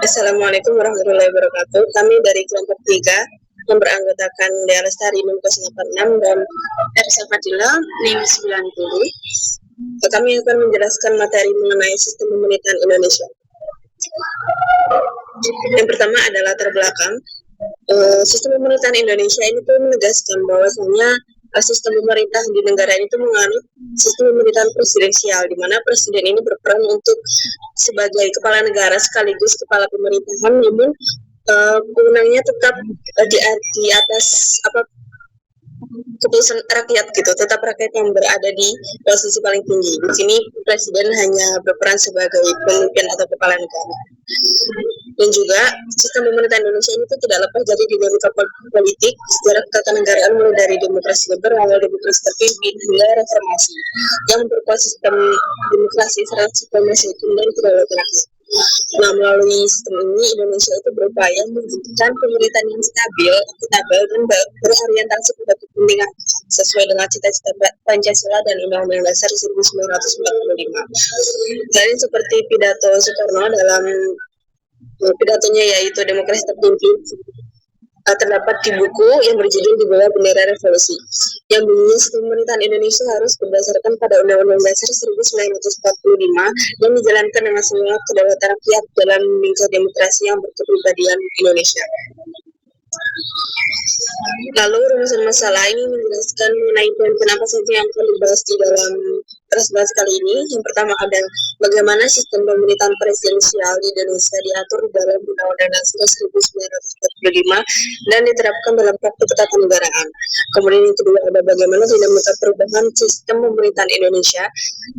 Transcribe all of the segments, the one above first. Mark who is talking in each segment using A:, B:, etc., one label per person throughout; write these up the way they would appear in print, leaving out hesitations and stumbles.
A: Assalamualaikum warahmatullahi wabarakatuh. Kami dari kelompok 3 yang beranggotakan Dea Lestari NIM 086 dan Ersa Fadila NIM 90. Kami akan menjelaskan materi mengenai sistem pemerintahan Indonesia. Yang pertama adalah latar belakang. Sistem pemerintahan Indonesia ini tuh menegaskan bahwasanya sistem pemerintah di negara ini tuh menganut sistem pemerintahan presidensial, di mana presiden ini berperan untuk sebagai kepala negara sekaligus kepala pemerintahan, namun kewenangannya tetap di atas keputusan rakyat gitu, tetap rakyat yang berada di posisi paling tinggi. Di sini presiden hanya berperan sebagai pemimpin atau kepala negara. Dan juga sistem pemerintahan Indonesia ini tidak lepas dari dinamika politik, sejarah ketatanegaraan mulai dari demokrasi liberal, demokrasi terpimpin hingga reformasi yang memperkuat sistem demokrasi serta supremasi hukum dan kedaulatan rakyat. Nah, melalui sistem ini Indonesia itu berupaya mewujudkan pemerintahan yang stabil, akuntabel, dan berorientasi pada kepentingan sesuai dengan cita-cita Pancasila dan Undang-Undang Dasar 1945. Selain seperti pidato Soekarno dalam pidatonya yaitu demokrasi terpimpin, terdapat di buku yang berjudul Di Bawah Bendera Revolusi, yang bunyinya sistem pemerintahan Indonesia harus berdasarkan pada Undang-Undang Dasar 1945 dan dijalankan dengan semangat kedaulatan rakyat dalam lingkup demokrasi yang berkepribadian Indonesia. Lalu rumusan masalah ini menjelaskan mengenai poin-poin apa saja yang akan dibahas di dalam kelas bahas kali ini. Yang pertama ada bagaimana sistem pemerintahan presidensial di Indonesia diatur dalam Undang-Undang Dasar 1945 dan diterapkan dalam praktik ketatanegaraan. Kemudian yang kedua ada bagaimana dinamika perubahan sistem pemerintahan Indonesia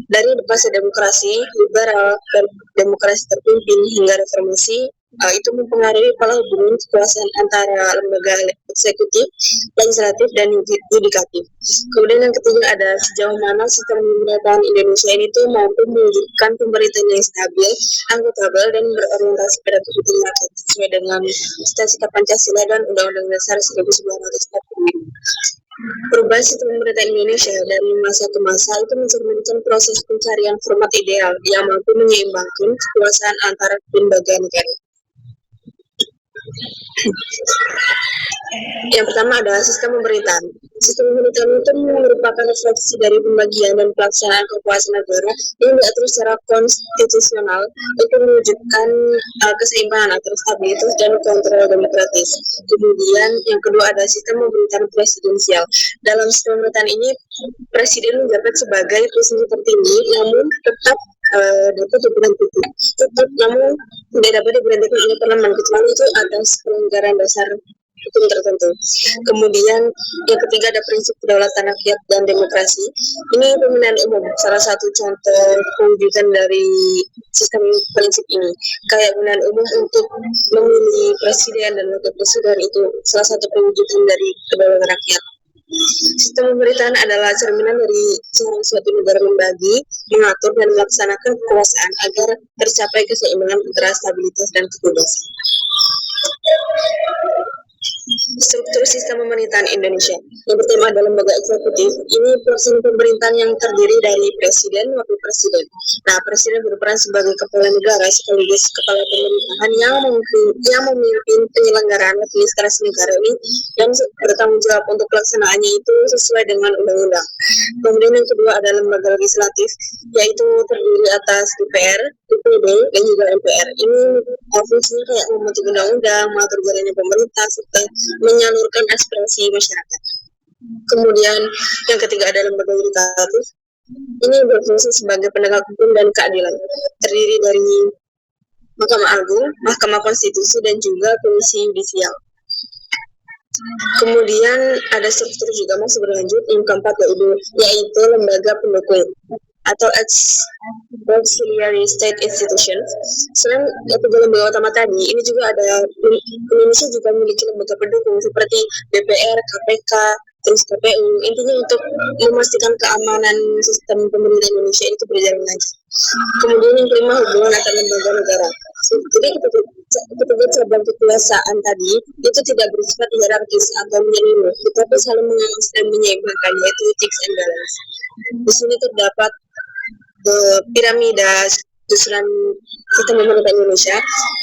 A: dari fase demokrasi liberal dan demokrasi terpimpin hingga reformasi. Itu mempengaruhi pola hubungan kekuasaan antara lembaga eksekutif, legislatif, dan yudikatif. Kemudian yang ketiga ada sejauh mana sistem pemerintahan Indonesia ini tuh mampu mewujudkan pemerintahan yang stabil, akuntabel, dan berorientasi pada kepentingan rakyat sesuai dengan cita-cita Pancasila dan Undang-Undang Dasar 1945. Perubahan sistem pemerintahan Indonesia dari masa ke masa itu mencerminkan proses pencarian format ideal yang mampu menyeimbangkan kekuasaan antara lembaga negara. Yang pertama adalah sistem pemerintahan. Sistem pemerintahan itu merupakan refleksi dari pembagian dan pelaksanaan kekuasaan negara yang diatur secara konstitusional untuk mewujudkan keseimbangan antara stabilitas dan kontrol demokratis. Kemudian yang kedua ada sistem pemerintahan presidensial. Dalam sistem pemerintahan ini presiden menjabat sebagai presiden tertinggi, namun tetap dapat diberhentikan. Namun tidak dapat diberhentikan oleh parlemen kecuali itu atas pelanggaran dasar hukum tertentu. Kemudian yang ketiga ada prinsip kedaulatan rakyat dan demokrasi. Ini pemilihan umum, salah satu contoh pewujudan dari sistem prinsip ini. Kayak pemilihan umum untuk memilih presiden dan wakil presiden itu salah satu pewujudan dari kedaulatan rakyat. Sistem pemerintahan adalah cerminan dari suatu negara membagi, mengatur, dan melaksanakan kekuasaan agar tercapai keseimbangan antara stabilitas dan kebebasan. Struktur sistem pemerintahan Indonesia. Yang pertama adalah lembaga eksekutif. Ini pelaksanaan pemerintahan yang terdiri dari presiden, wakil presiden. Nah, presiden berperan sebagai kepala negara sekaligus kepala pemerintahan yang memimpin penyelenggaraan administrasi negara ini dan bertanggung jawab untuk pelaksanaannya itu sesuai dengan undang-undang. Kemudian yang kedua adalah lembaga legislatif, yaitu terdiri atas DPR, DPD, dan juga MPR. Ini fungsinya kayak membentuk undang-undang, mengatur jalannya pemerintah, serta menyalurkan aspirasi masyarakat. Kemudian yang ketiga adalah lembaga yudikatif. Ini berfungsi sebagai penegak hukum dan keadilan. Terdiri dari Mahkamah Agung, Mahkamah Konstitusi, dan juga Komisi Yudisial. Kemudian ada struktur juga masih berlanjut yang keempat yaitu lembaga pendukung atau auxiliary state institutions. Selain ketiga lembaga utama tadi, ini juga ada Indonesia juga memiliki lembaga pendukung seperti DPR, KPK, terus KPU. Intinya untuk memastikan keamanan sistem pemerintahan Indonesia itu berjalan lancar. Kemudian yang kelima hubungan antar lembaga negara. Jadi ketiga cabang kekuasaan tadi itu tidak bersifat hierarkis atau menyeluruh, tetapi saling mengawasi dan menyeimbangkan, yaitu checks and balance. Di sini terdapat piramida usulan sistem pemerintah Indonesia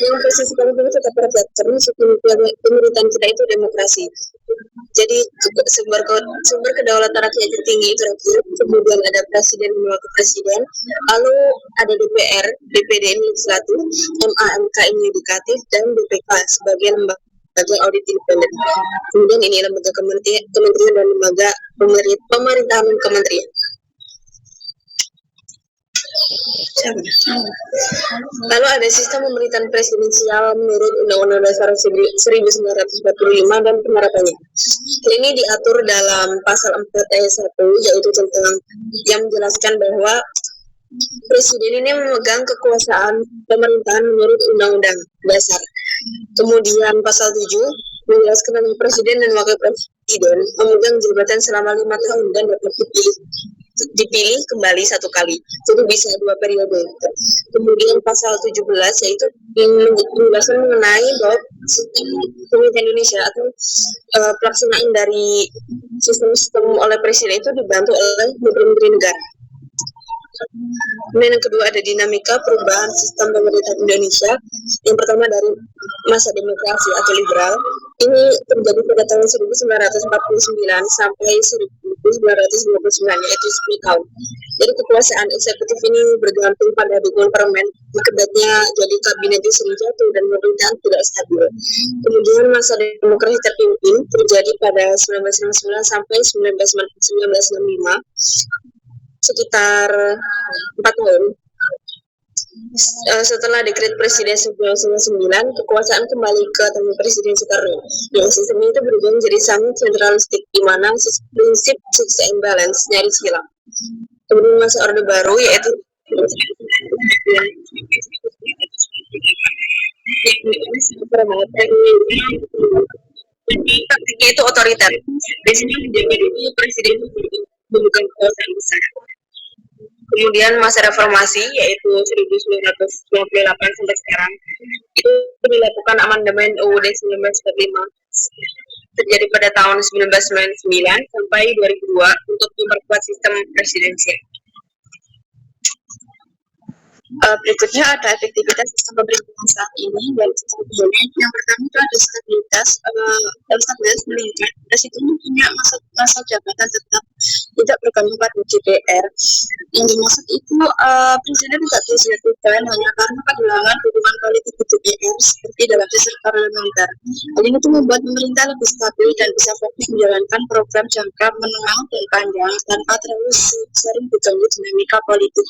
A: yang posisi kami dulu tetap berdasarkan sistem pemerintahan kita itu demokrasi. Jadi sumber kedaulatan rakyat tertinggi itu rakyat, kemudian ada presiden dan wakil presiden, lalu ada DPR, DPD ini legislatif, MAMK ini yudikatif, dan BPK sebagai lembaga audit independen. Kemudian ini lembaga kementerian dan lembaga pemerintahan kementerian. Lalu ada sistem pemerintahan presidensial menurut Undang-Undang Dasar 1945 dan penerapannya. Ini diatur dalam pasal 4 ayat 1, yaitu tentang yang menjelaskan bahwa presiden ini memegang kekuasaan pemerintahan menurut Undang-Undang Dasar. Kemudian pasal 7 menjelaskan tentang presiden dan wakil presiden memegang jabatan selama 5 tahun dan dapat dipilih kembali 1 kali, jadi bisa 2 periode. Kemudian pasal 17 yaitu menjelaskan mengenai bahwa sistem pemerintahan Indonesia atau pelaksanaan dari sistem oleh presiden itu dibantu oleh menteri-menteri negara. Kemudian yang kedua ada dinamika perubahan sistem pemerintahan Indonesia. Yang pertama dari masa demokrasi atau liberal, ini terjadi pada tahun 1949 sampai 1929, yaitu 10 tahun. Jadi kekuasaan eksekutif ini bergantung pada dukungan parlemen, akibatnya jadi kabinet itu sering jatuh dan pemerintahan tidak stabil. Kemudian masa demokrasi terpimpin terjadi pada 1969 sampai 1965, sekitar 4 tahun. Setelah dekret presiden 1999, kekuasaan kembali ke tangan Presiden Soekarno. Yang sistem itu berubah menjadi sangat sentralistik, di mana prinsip checks and balance nyaris hilang. Kemudian masa orde baru yaitu praktiknya itu otoriter. Di sini menjaga diri presiden bukan kekuasaan besar. Kemudian masa reformasi yaitu 1998 sampai sekarang itu dilakukan amandemen UUD 1945 terjadi pada tahun 1999 sampai 2002 untuk memperkuat sistem presidensial. Berikutnya ada efektivitas sistem pemerintahan saat ini dan sistem sebelumnya. Yang pertama itu ada stabilitas meningkat. Presiden punya masa jabatan tetap, tidak bergantung pada DPR. Yang dimaksud itu presiden tidak bisa dilakukan hanya karena kehilangan dukungan politik di DPR seperti dalam sistem parlementer. Hal ini itu membuat pemerintah lebih stabil dan bisa fokus menjalankan program jangka menengah dan panjang tanpa terlalu sering diganggu dinamika politik.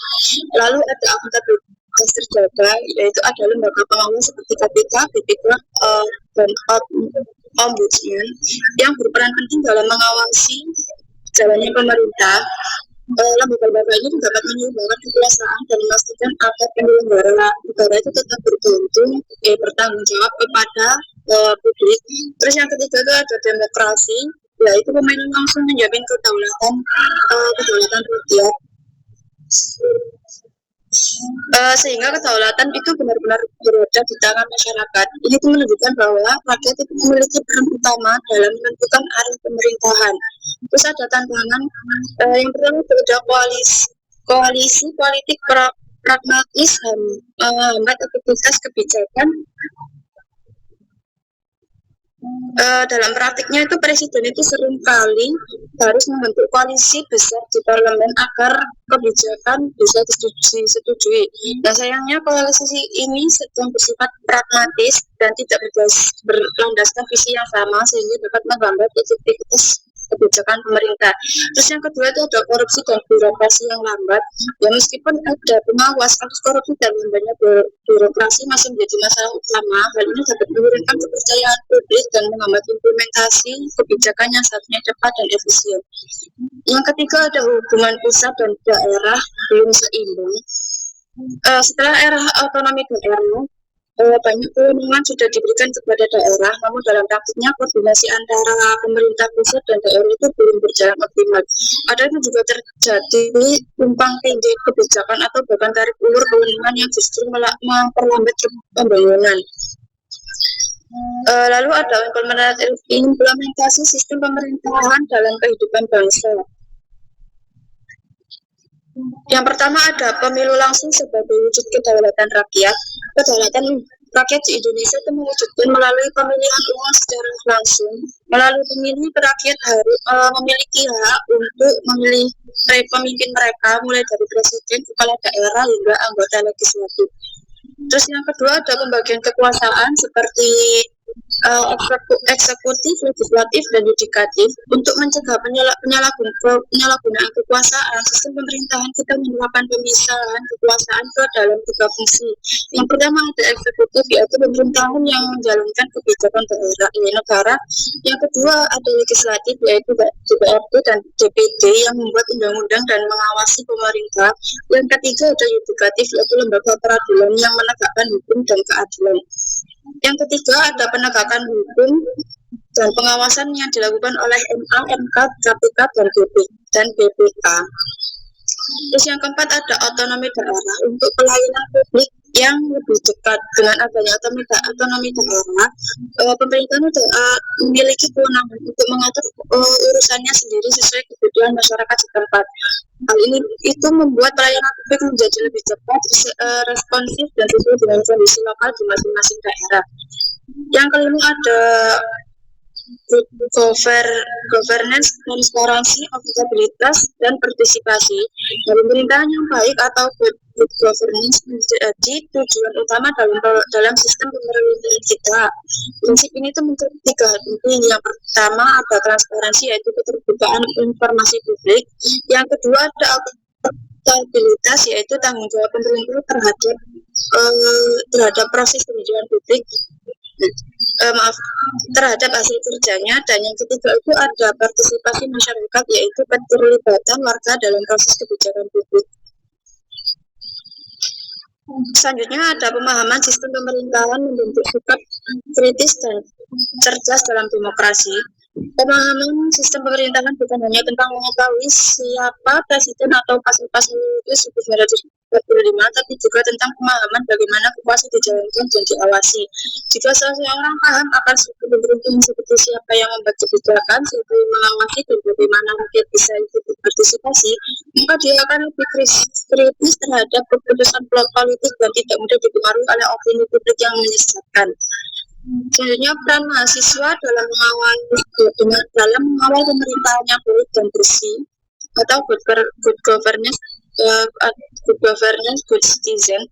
A: Lalu ada akuntabilitas terjaga, yaitu ada lembaga pengawas seperti KPK, BPK, dan Ombudsman yang berperan penting dalam mengawasi jalannya pemerintah. Lembaga-lembaga ini dapat menyeimbangkan kekuasaan dan memastikan agar penyelenggara negara itu tetap bertanggung jawab kepada publik. Terus yang ketiga itu ada demokrasi, yaitu pemilihan langsung menjamin kedaulatan rakyat. Sehingga kedaulatan itu benar-benar berada di tangan masyarakat. Ini tuh menunjukkan bahwa rakyat itu memiliki peran utama dalam menentukan arah pemerintahan. Terus ada tantangan yang pertama itu ada koalisi politik pragmatis, hambat efektivitas kebijakan. Dalam praktiknya itu presiden itu seringkali harus membentuk koalisi besar di parlemen agar kebijakan bisa disetujui. Dan sayangnya koalisi ini sedang bersifat pragmatis dan tidak berlandaskan visi yang sama sehingga dapat menghambat efektivitas kebijakan pemerintah. Terus yang kedua itu ada korupsi dan birokrasi yang lambat. Ya meskipun ada pengawas, kasus korupsi dan lambatnya birokrasi masih menjadi masalah utama. Hal ini dapat menurunkan kepercayaan publik dan menghambat implementasi kebijakan yang seharusnya cepat dan efisien. Yang ketiga ada hubungan pusat dan daerah belum seimbang. Setelah era otonomi daerah, banyak kewenangan sudah diberikan kepada daerah, namun dalam praktiknya koordinasi antara pemerintah pusat dan daerah itu belum berjalan optimal. Ada itu juga terjadi tumpang tindih kebijakan atau bahkan tarik ulur kewenangan yang justru memperlambat pembangunan. Lalu ada implementasi sistem pemerintahan dalam kehidupan bangsa. Yang pertama ada pemilu langsung sebagai wujud kedaulatan rakyat. Kedaulatan rakyat di Indonesia itu mewujudkan melalui pemilihan umum secara langsung. Melalui pemilu, rakyat harus memiliki hak untuk memilih pemimpin mereka, mulai dari presiden, kepala daerah, hingga anggota legislatif. Terus yang kedua ada pembagian kekuasaan seperti eksekutif, legislatif, dan yudikatif. Untuk mencegah penyalahgunaan kekuasaan, sistem pemerintahan kita menerapkan pemisahan kekuasaan ke dalam tiga fungsi. Yang pertama ada eksekutif, yaitu pemerintahan yang menjalankan kebijakan negara. Yang kedua ada legislatif, yaitu DPRD dan DPD yang membuat undang-undang dan mengawasi pemerintah. Yang ketiga ada yudikatif, yaitu lembaga peradilan yang menegakkan hukum dan keadilan. Yang ketiga ada penegakan hukum dan pengawasan yang dilakukan oleh MA, MK, KPK, dan BPK. Terus yang keempat ada otonomi daerah untuk pelayanan publik yang lebih dekat. Dengan adanya otonomi daerah, pemerintah memiliki kewenangan untuk mengatur urusannya sendiri sesuai kebutuhan masyarakat setempat. Hal ini itu membuat pelayanan publik menjadi lebih cepat, responsif, dan sesuai dengan kondisi lokal di masing-masing daerah. Yang kelima ada governance, transparansi, akuntabilitas, dan partisipasi. Pemerintahan yang baik atau good governance menjadi tujuan utama dalam sistem pemerintahan kita. Prinsip ini itu mencakup tiga hal penting. Yang pertama ada transparansi, yaitu keterbukaan informasi publik. Yang kedua ada akuntabilitas, yaitu tanggung jawab pemerintah terhadap proses kebijakan publik. Terhadap hasil kerjanya. Dan yang ketiga itu ada partisipasi masyarakat, yaitu keterlibatan warga dalam proses kebijakan publik. Selanjutnya ada pemahaman sistem pemerintahan membentuk sikap kritis dan cerdas dalam demokrasi. Pemahaman sistem pemerintahan bukan hanya tentang mengetahui siapa presiden atau pasal-pasal itu 1945, tapi juga tentang pemahaman bagaimana kekuasaan dijalankan dan diawasi. Jika seseorang paham akan sistem pemerintahan seperti siapa yang membuat kebijakan, siapa yang mengawasi, dan bagaimana rakyat bisa ikut berpartisipasi, maka dia akan lebih kritis terhadap keputusan politik dan tidak mudah dipengaruhi oleh opini publik yang menyesatkan. Selanjutnya peran mahasiswa dalam mengawal pemerintahan yang baik dan bersih atau good governance, good citizen.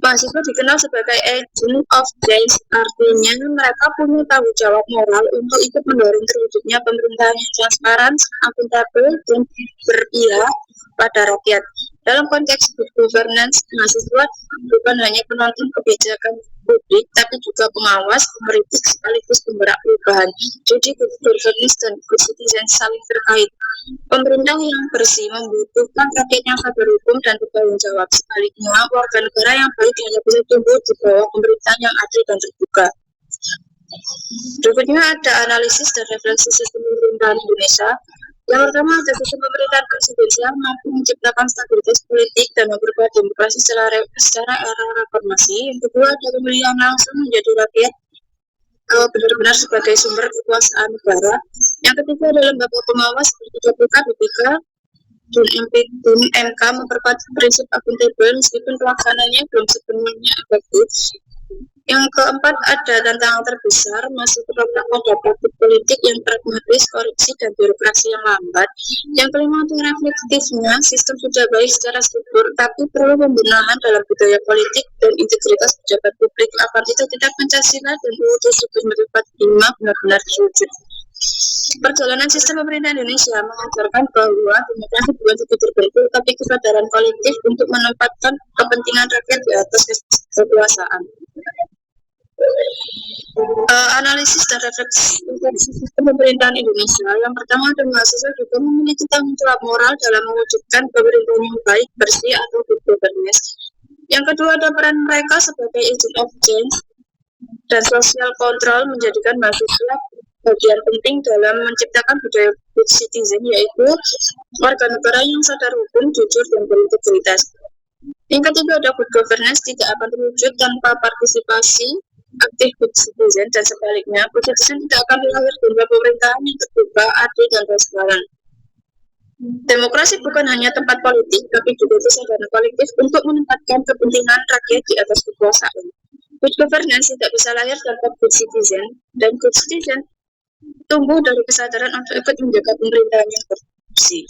A: Mahasiswa dikenal sebagai agent of change, artinya mereka punya tanggung jawab moral untuk ikut mendorong terwujudnya pemerintahan yang transparan, akuntabel, dan berpihak pada rakyat. Dalam konteks good governance, mahasiswa bukan hanya penonton kebijakan publik, tapi juga pengawas, pengkritik, sekaligus penggerak perubahan. Jadi good governance dan good citizen saling terkait. Pemerintah yang bersih membutuhkan rakyat yang sadar hukum dan bertanggung jawab. Sebaliknya, warga negara yang baik hanya bisa tumbuh di bawah pemerintahan yang adil dan terbuka. Berikutnya ada analisis dan refleksi sistem pemerintahan Indonesia. Yang pertama ada sistem pemerintahan presidensial mampu menciptakan stabilitas politik dan memperkuat demokrasi secara era reformasi. Yang kedua ada pemilihan langsung menjadi rakyat benar-benar sebagai sumber kekuasaan negara. Yang ketiga adalah lembaga pengawas seperti KPK, BPK, dan MK memperkuat prinsip akuntabel meskipun pelaksanaannya belum sepenuhnya efektif. Yang keempat ada tantangan terbesar masih terletak pada praktik politik yang pragmatis, korupsi, dan birokrasi yang lambat. Yang kelima untuk reflektifnya, sistem sudah baik secara struktur, tapi perlu pembenahan dalam budaya politik dan integritas pejabat publik agar cita-cita Pancasila dan UUD 1945 benar-benar terwujud. Perjalanan sistem pemerintahan Indonesia mengajarkan bahwa demokrasi bukan sekedar terbentuk, tapi kesadaran kolektif untuk menempatkan kepentingan rakyat di atas kekuasaan. Analisis dan refleksi sistem pemerintahan Indonesia. Yang pertama, mahasiswa juga memiliki tanggung jawab moral dalam mewujudkan pemerintahan yang baik, bersih, atau good governance. Yang kedua, ada peran mereka sebagai agent of change dan social control menjadikan mahasiswa bagian penting dalam menciptakan budaya good citizen, yaitu warga negara yang sadar hukum, jujur, dan berintegritas. Yang ketiga ada good governance, tidak akan terwujud tanpa partisipasi aktif good citizen, dan sebaliknya good citizen tidak akan lahir tanpa pemerintahan yang terbuka, adil, dan transparan. Demokrasi bukan hanya tempat politik, tapi juga kesadaran kolektif untuk menempatkan kepentingan rakyat di atas kekuasaan. Good governance tidak bisa lahir tanpa good citizen, dan good citizen tumbuh dari kesadaran untuk ikut menjaga pemerintahan yang berfungsi.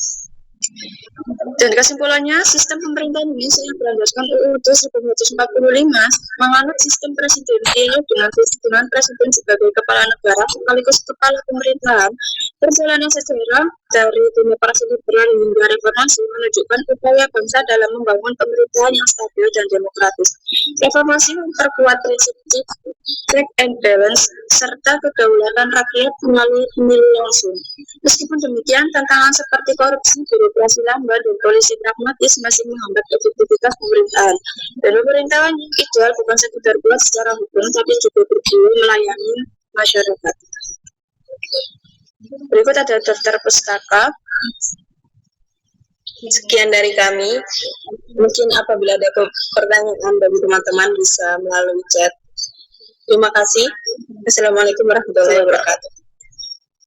A: Dan kesimpulannya, sistem pemerintahan Indonesia yang berlandaskan UU 1945 menganut sistem presidensial dengan presiden sebagai kepala negara sekaligus kepala pemerintahan. Perjalanan sejarah dari demokrasi liberal hingga reformasi menunjukkan upaya bangsa dalam membangun pemerintahan yang stabil dan demokratis. Reformasi memperkuat prinsip check and balance serta kedaulatan rakyat melalui pemilu langsung. Meskipun demikian, tantangan seperti korupsi, birokrasi lambat, dan polisi pragmatis masih menghambat efektivitas pemerintahan. Dan pemerintahan yang ideal bukan sekedar kuat secara hukum, tapi juga berjiwa melayani masyarakat. Berikut ada daftar pustaka. Sekian dari kami. Mungkin apabila ada pertanyaan bagi teman-teman bisa melalui chat. Terima kasih. Assalamualaikum warahmatullahi wabarakatuh.